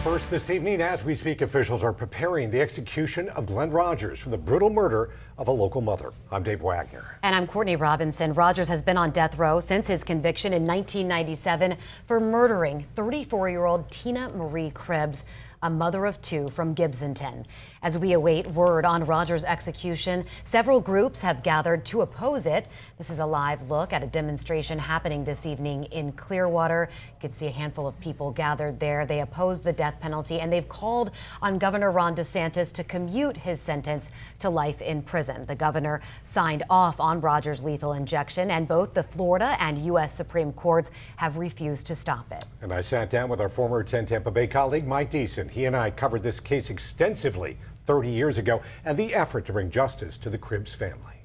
First this evening, as we speak, officials are preparing the execution of Glen Rogers for the brutal murder of a local mother. I'm Dave Wagner. And I'm Courtney Robinson. Rogers has been on death row since his conviction in 1997 for murdering 34-year-old Tina Marie Cribbs, a mother of two from Gibsonton. As we await word on Rogers' execution, several groups have gathered to oppose it. This is a live look at a demonstration happening this evening in Clearwater. You can see a handful of people gathered there. They oppose the death penalty, and they've called on Governor Ron DeSantis to commute his sentence to life in prison. The governor signed off on Rogers' lethal injection, and both the Florida and U.S. Supreme Courts have refused to stop it. And I sat down with our former 10 Tampa Bay colleague, Mike Deason. He and I covered this case extensively 30 years ago and the effort to bring justice to the Cribbs family.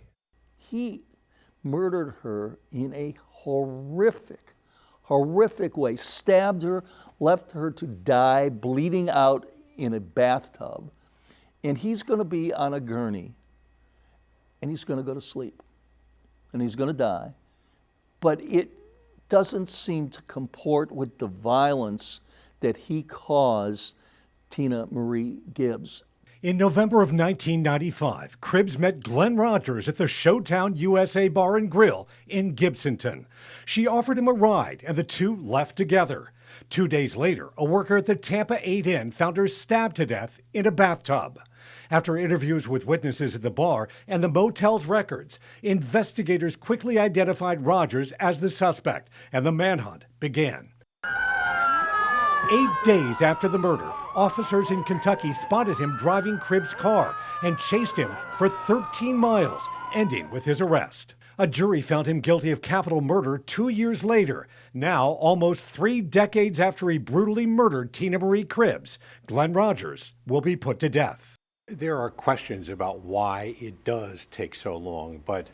He murdered her in a horrific way, stabbed her, left her to die bleeding out in a bathtub, and he's going to be on a gurney, and he's going to go to sleep, and he's going to die. But it doesn't seem to comport with the violence that he caused Tina Marie Gibbs. In November of 1995, Cribbs met Glen Rogers at the Showtown USA Bar and Grill in Gibsonton. She offered him a ride, and the two left together. 2 days later, a worker at the Tampa 8 Inn found her stabbed to death in a bathtub. After interviews with witnesses at the bar and the motel's records, investigators quickly identified Rogers as the suspect, and the manhunt began. 8 days after the murder, officers in Kentucky spotted him driving Cribbs' car and chased him for 13 miles, ending with his arrest. A jury found him guilty of capital murder 2 years later. Now, almost 3 decades after he brutally murdered Tina Marie Cribbs, Glen Rogers will be put to death. There are questions about why it does take so long, but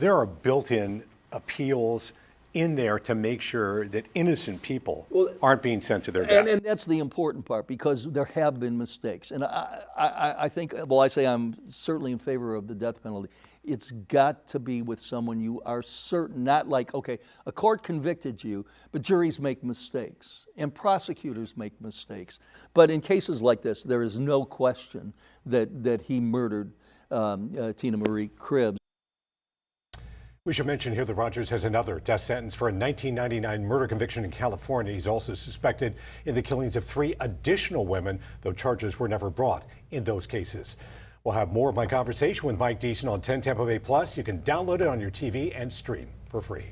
there are built-in appeals in there to make sure that innocent people aren't being sent to their death. And that's the important part, because there have been mistakes. And I think, well, I say I'm certainly in favor of the death penalty. It's got to be with someone you are certain, not like, okay, a court convicted you, but juries make mistakes and prosecutors make mistakes. But in cases like this, there is no question that he murdered Tina Marie Cribbs. We should mention here that Rogers has another death sentence for a 1999 murder conviction in California. He's also suspected in the killings of 3 additional women, though charges were never brought in those cases. We'll have more of my conversation with Mike Deason on 10 Tampa Bay Plus. You can download it on your TV and stream for free.